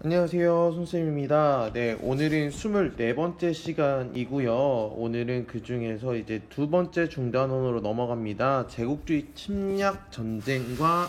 안녕하세요, 손쌤입니다. 네, 오늘은 24번째 시간이고요. 오늘은 그 중에서 이제 두 번째 중단원으로 넘어갑니다. 제국주의 침략 전쟁과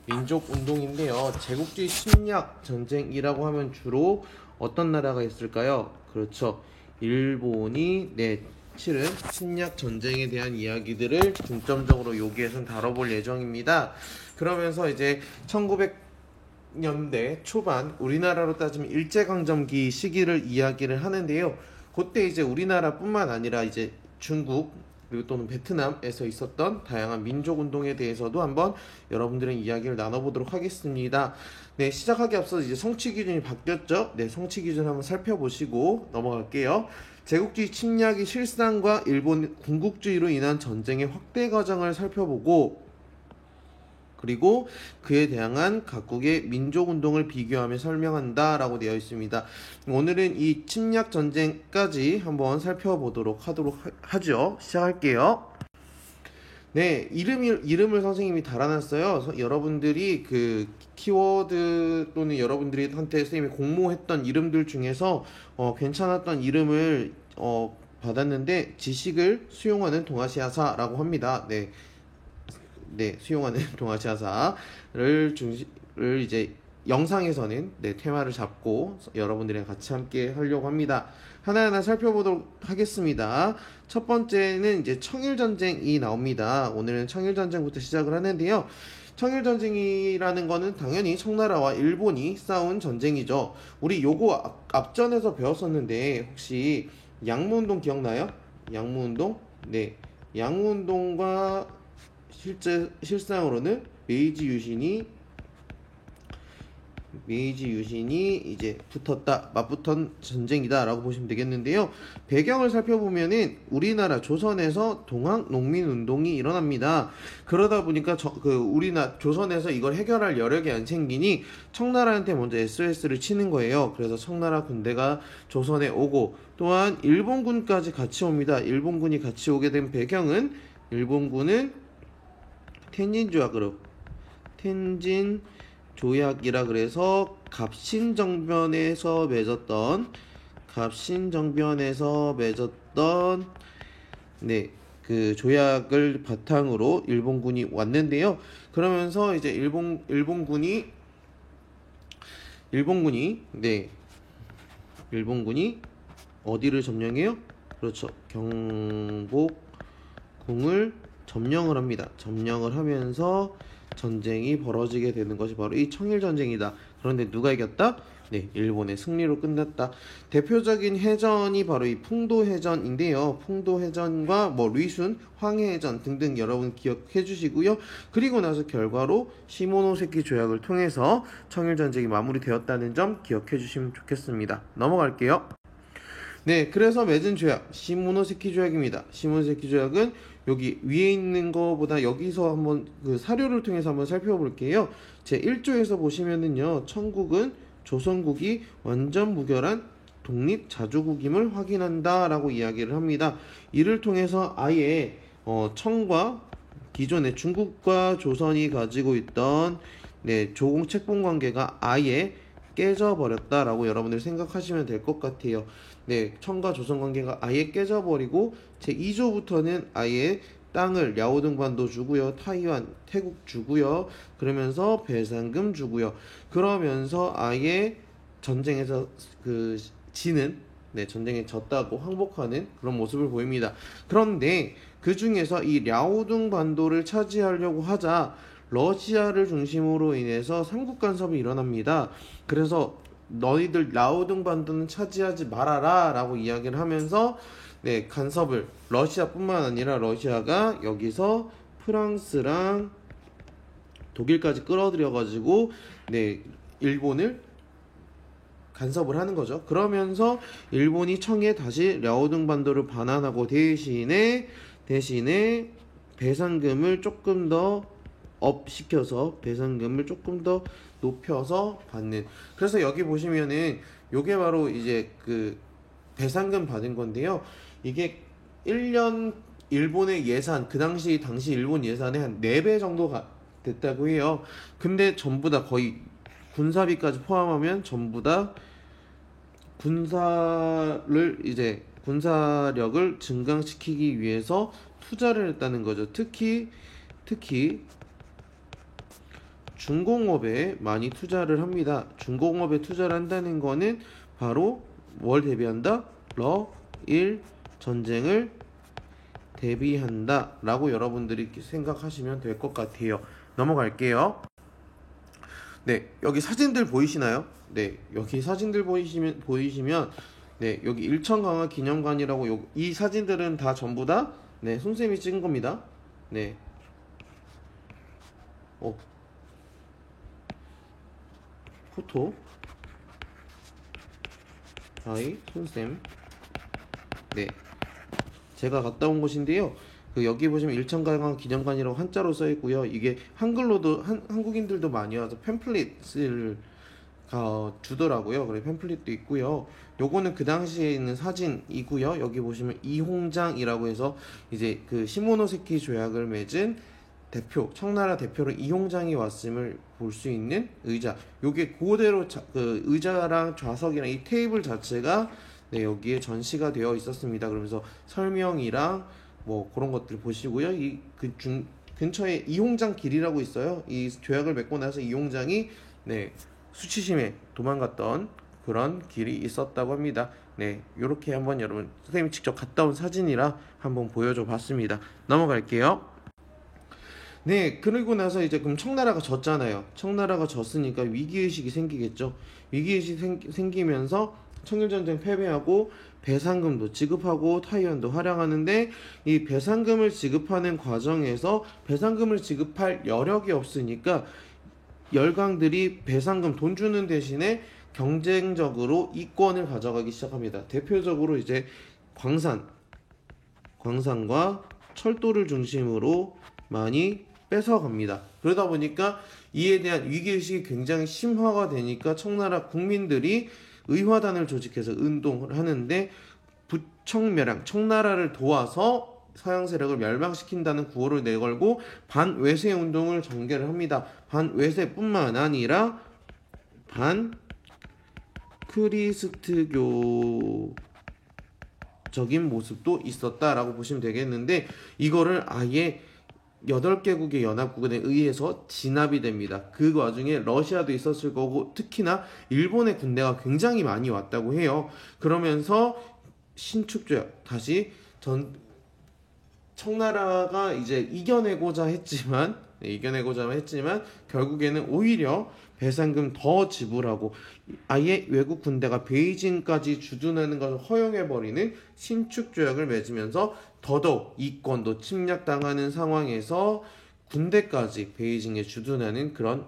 민족 운동인데요. 제국주의 침략 전쟁이라고 하면 주로 어떤 나라가 있을까요? 그렇죠. 일본이 치른 침략 전쟁에 대한 이야기들을 중점적으로 여기에선 다뤄볼 예정입니다. 그러면서 이제 1900년대 초반 우리나라로 따지면 일제강점기 시기를 이야기를 하는데요. 그때 이제 우리나라뿐만 아니라 이제 중국 그리고 또는 베트남에서 있었던 다양한 민족 운동에 대해서도 한번 여러분들은 이야기를 나눠보도록 하겠습니다. 네, 시작하기 앞서 이제 성취 기준이 바뀌었죠. 네, 성취 기준 한번 살펴보시고 넘어갈게요. 제국주의 침략의 실상과 일본 군국주의로 인한 전쟁의 확대 과정을 살펴보고, 그리고 그에 대항한 각국의 민족운동을 비교하며 설명한다 라고 되어 있습니다. 오늘은 이 침략 전쟁까지 한번 살펴보도록 하죠. 시작할게요. 네, 이름을 선생님이 달아놨어요. 여러분들이 그 키워드 또는 여러분들이 한테 선생님이 공모했던 이름들 중에서 괜찮았던 이름을 받았는데, 지식을 수용하는 동아시아사라고 합니다. 네, 수용하는 동아시아사를 이제 영상에서는 테마를 잡고 여러분들이랑 같이 함께 하려고 합니다. 하나하나 살펴보도록 하겠습니다. 첫 번째는 이제 청일전쟁이 나옵니다. 오늘은 청일전쟁부터 시작을 하는데요. 청일전쟁이라는 거는 당연히 청나라와 일본이 싸운 전쟁이죠. 우리 요거 앞전에서 배웠었는데 혹시 양무운동 기억나요? 양무운동? 네, 양무운동과 실상으로는 메이지 유신이 이제 맞붙은 전쟁이다라고 보시면 되겠는데요. 배경을 살펴보면은 우리나라 조선에서 동학 농민 운동이 일어납니다. 그러다 보니까 우리나라 조선에서 이걸 해결할 여력이 안 생기니 청나라한테 먼저 SOS를 치는 거예요. 그래서 청나라 군대가 조선에 오고, 또한 일본군까지 같이 옵니다. 일본군이 같이 오게 된 배경은, 일본군은 텐진 조약이라 그래서 갑신정변에서 맺었던 그 조약을 바탕으로 일본군이 왔는데요. 그러면서 이제 일본군이 어디를 점령해요? 그렇죠. 경복궁을 점령을 합니다. 점령을 하면서 전쟁이 벌어지게 되는 것이 바로 이 청일전쟁이다. 그런데 누가 이겼다? 네, 일본의 승리로 끝났다. 대표적인 해전이 바로 이 풍도해전인데요. 풍도해전과 리순, 황해해전 등등 여러분 기억해 주시고요. 그리고 나서 결과로 시모노세키 조약을 통해서 청일전쟁이 마무리되었다는 점 기억해 주시면 좋겠습니다. 넘어갈게요. 네, 그래서 맺은 조약, 시모노세키 조약입니다. 시모노세키 조약은 여기 위에 있는 거보다 여기서 한번 그 사료를 통해서 한번 살펴볼게요. 제 1조에서 보시면은요, 청국은 조선국이 완전 무결한 독립 자주국임을 확인한다 라고 이야기를 합니다. 이를 통해서 아예 청과 기존의 중국과 조선이 가지고 있던 조공 책봉 관계가 아예 깨져버렸다라고 여러분들 생각하시면 될 것 같아요. 네, 청과 조선 관계가 아예 깨져버리고 제2조부터는 아예 땅을 랴오둥반도 주고요, 타이완, 태국 주고요, 그러면서 배상금 주고요. 그러면서 아예 전쟁에서 전쟁에 졌다고 항복하는 그런 모습을 보입니다. 그런데 그 중에서 이 랴오둥반도를 차지하려고 하자 러시아를 중심으로 인해서 삼국 간섭이 일어납니다. 그래서 너희들 랴오둥반도는 차지하지 말아라 라고 이야기를 하면서 간섭을, 러시아뿐만 아니라 러시아가 여기서 프랑스랑 독일까지 끌어들여 가지고 일본을 간섭을 하는 거죠. 그러면서 일본이 청에 다시 랴오둥반도를 반환하고 대신에 배상금을 조금 더 높여서 받는. 그래서 여기 보시면은 요게 바로 이제 그 배상금 받은 건데요. 이게 1년 일본의 예산, 당시 일본 예산의 한 4배 정도가 됐다고 해요. 근데 전부 다 거의 군사비까지 포함하면 전부 다 군사력을 증강시키기 위해서 투자를 했다는 거죠. 특히 중공업에 많이 투자를 합니다. 중공업에 투자를 한다는 거는 바로 뭘 대비한다? 러일 전쟁을 대비한다 라고 여러분들이 생각하시면 될 것 같아요. 넘어갈게요. 네, 여기 사진들 보이시나요? 네, 여기 사진들 보이시면 네, 여기 일천강화 기념관이라고 이 사진들은 다 전부 다 네, 손쌤이 찍은 겁니다. 네. 포토 바이 손쌤. 네, 제가 갔다 온 곳인데요. 여기 보시면 일천강화 기념관이라고 한자로 써 있고요. 이게 한글로도 한국인들도 많이 와서 팸플릿을 주더라고요. 그래 팸플릿도 있고요. 요거는 그 당시에 있는 사진이고요. 여기 보시면 이홍장이라고 해서 이제 그 시모노세키 조약을 맺은 청나라 대표로 이홍장이 왔음을 볼 수 있는 의자. 요게 그대로 그 의자랑 좌석이랑 이 테이블 자체가 네, 여기에 전시가 되어 있었습니다. 그러면서 설명이랑 뭐 그런 것들 보시고요. 근처에 이홍장 길이라고 있어요. 이 조약을 맺고 나서 이홍장이 네, 수치심에 도망갔던 그런 길이 있었다고 합니다. 네, 요렇게 한번 여러분 선생님이 직접 갔다 온 사진이라 한번 보여줘 봤습니다. 넘어갈게요. 네, 그리고 나서 이제 그럼 청나라가 졌잖아요. 청나라가 졌으니까 위기의식이 생기겠죠. 위기의식이 생기면서 청일전쟁 패배하고 배상금도 지급하고 타이완도 활약하는데 이 배상금을 지급하는 과정에서 배상금을 지급할 여력이 없으니까 열강들이 배상금 돈 주는 대신에 경쟁적으로 이권을 가져가기 시작합니다. 대표적으로 이제 광산과 철도를 중심으로 많이 뺏어갑니다. 그러다 보니까 이에 대한 위기의식이 굉장히 심화가 되니까 청나라 국민들이 의화단을 조직해서 운동을 하는데 부청멸양, 청나라를 도와서 서양 세력을 멸망시킨다는 구호를 내걸고 반외세 운동을 전개를 합니다. 반외세뿐만 아니라 반크리스트교적인 모습도 있었다라고 보시면 되겠는데 이거를 아예 8개국의 연합국에 의해서 진압이 됩니다. 그 와중에 러시아도 있었을 거고 특히나 일본의 군대가 굉장히 많이 왔다고 해요. 그러면서 신축조약 다시 청나라가 이제 이겨내고자 했지만 결국에는 오히려 배상금 더 지불하고 아예 외국 군대가 베이징까지 주둔하는 것을 허용해버리는 신축조약을 맺으면서 더더욱 이권도 침략당하는 상황에서 군대까지 베이징에 주둔하는 그런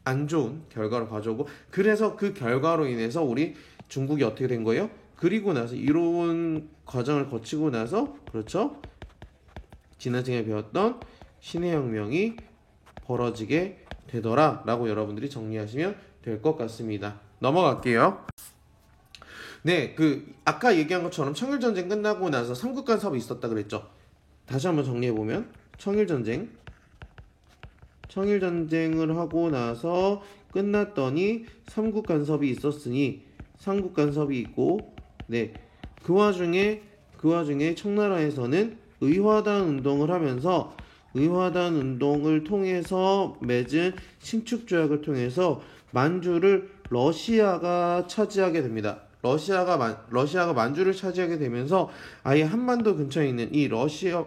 안 좋은 결과를 가져오고 그래서 그 결과로 인해서 우리 중국이 어떻게 된 거예요? 그리고 나서 이로운 과정을 거치고 나서 그렇죠? 지난 시간에 배웠던 신의 혁명이 벌어지게 되더라 라고 여러분들이 정리하시면 될 것 같습니다. 넘어갈게요. 네, 아까 얘기한 것처럼 청일전쟁 끝나고 나서 삼국간 사업이 있었다 그랬죠. 다시 한번 정리해보면 청일전쟁을 하고 나서 끝났더니 삼국간섭이 있었으니 삼국간섭이 있고 네, 그 와중에 청나라에서는 의화단 운동을 하면서 의화단 운동을 통해서 맺은 신축조약을 통해서 만주를 러시아가 차지하게 됩니다. 러시아가 만주를 차지하게 되면서 아예 한반도 근처에 있는 이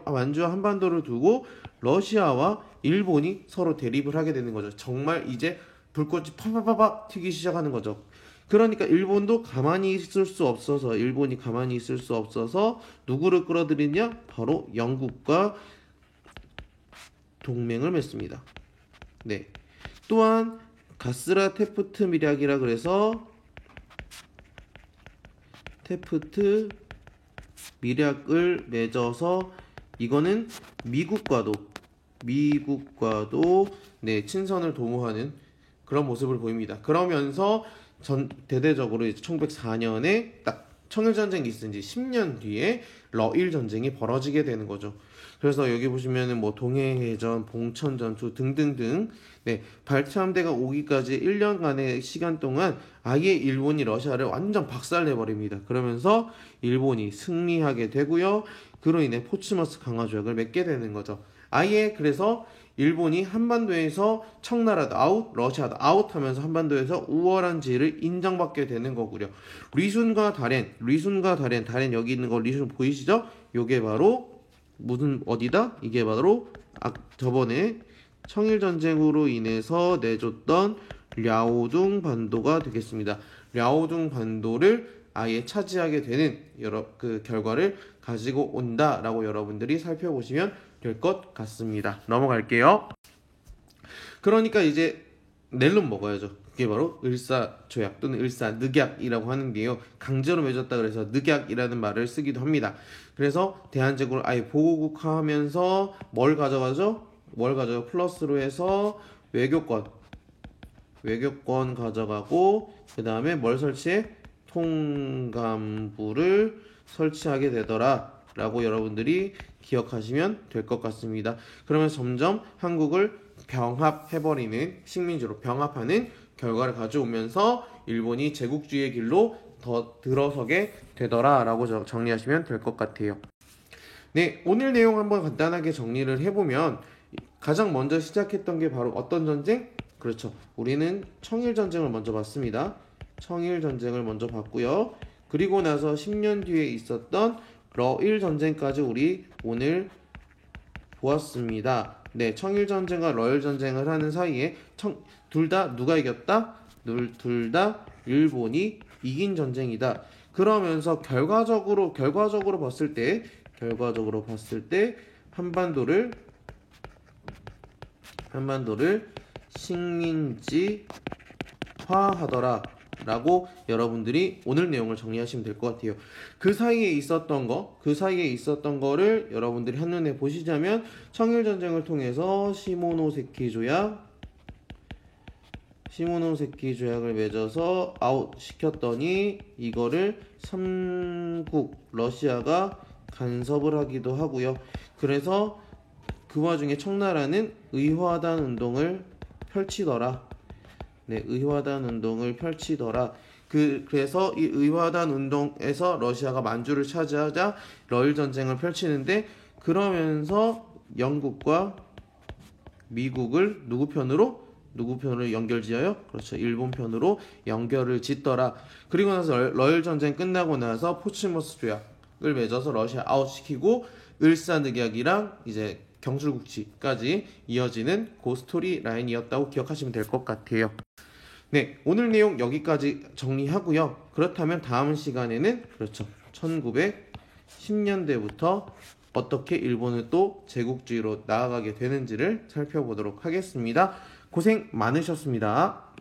만주와 한반도를 두고 러시아와 일본이 서로 대립을 하게 되는 거죠. 정말 이제 불꽃이 팍팍팍 튀기 시작하는 거죠. 그러니까 일본이 가만히 있을 수 없어서 누구를 끌어들이냐? 바로 영국과 동맹을 맺습니다. 네. 또한 가스라 테프트 밀약이라 그래서 테프트 밀약을 맺어서 이거는 미국과도 네, 친선을 도모하는 그런 모습을 보입니다. 그러면서 대대적으로 이제 1904년에 딱 청일전쟁이 있은 지 10년 뒤에 러일 전쟁이 벌어지게 되는 거죠. 그래서 여기 보시면은 뭐 동해해전, 봉천전투 등등등 발트 함대가 오기까지 1년간의 시간 동안 아예 일본이 러시아를 완전 박살내버립니다. 그러면서 일본이 승리하게 되고요. 그로 인해 포츠머스 강화 조약을 맺게 되는 거죠. 아예 그래서 일본이 한반도에서 청나라도 아웃, 러시아도 아웃 하면서 한반도에서 우월한 지위를 인정받게 되는 거고요. 리순과 다롄 여기 있는 거 리순 보이시죠? 요게 바로 무슨 어디다? 이게 바로 저번에 청일전쟁으로 인해서 내줬던 랴오둥 반도가 되겠습니다. 랴오둥 반도를 아예 차지하게 되는 여러 그 결과를 가지고 온다라고 여러분들이 살펴보시면 될 것 같습니다. 넘어갈게요. 그러니까 이제 낼름 먹어야죠. 그게 바로 을사조약 또는 을사늑약이라고 하는데요. 강제로 맺었다 그래서 늑약이라는 말을 쓰기도 합니다. 그래서 대한제국을 아예 보국화하면서 뭘 가져가죠? 플러스로 해서 외교권 가져가고 그 다음에 뭘 설치해? 통감부를 설치하게 되더라 라고 여러분들이 기억하시면 될 것 같습니다. 그러면 점점 한국을 병합해버리는 식민지로 병합하는 결과를 가져오면서 일본이 제국주의의 길로 더 들어서게 되더라 라고 정리하시면 될 것 같아요. 네, 오늘 내용 한번 간단하게 정리를 해보면 가장 먼저 시작했던 게 바로 어떤 전쟁? 그렇죠. 우리는 청일전쟁을 먼저 봤습니다. 청일전쟁을 먼저 봤고요. 그리고 나서 10년 뒤에 있었던 러일 전쟁까지 우리 오늘 보았습니다. 네, 청일 전쟁과 러일 전쟁을 하는 사이에 둘 다 누가 이겼다? 둘 다 일본이 이긴 전쟁이다. 그러면서 결과적으로 봤을 때 한반도를 식민지화하더라. 라고 여러분들이 오늘 내용을 정리하시면 될 것 같아요. 그 사이에 있었던 거를 여러분들이 한눈에 보시자면 청일전쟁을 통해서 시모노세키 조약을 맺어서 아웃 시켰더니 이거를 삼국 러시아가 간섭을 하기도 하고요. 그래서 그 와중에 청나라는 의화단 운동을 펼치더라. 그래서 이 의화단 운동에서 러시아가 만주를 차지하자 러일 전쟁을 펼치는데 그러면서 영국과 미국을 누구 편으로 연결지어요? 그렇죠. 일본 편으로 연결을 짓더라. 그리고 나서 러일 전쟁 끝나고 나서 포츠머스 조약을 맺어서 러시아 아웃시키고 을사늑약이랑 이제 경술국지까지 이어지는 그 스토리 라인이었다고 기억하시면 될 것 같아요. 네, 오늘 내용 여기까지 정리하고요. 그렇다면 다음 시간에는 그렇죠. 1910년대부터 어떻게 일본은 또 제국주의로 나아가게 되는지를 살펴보도록 하겠습니다. 고생 많으셨습니다.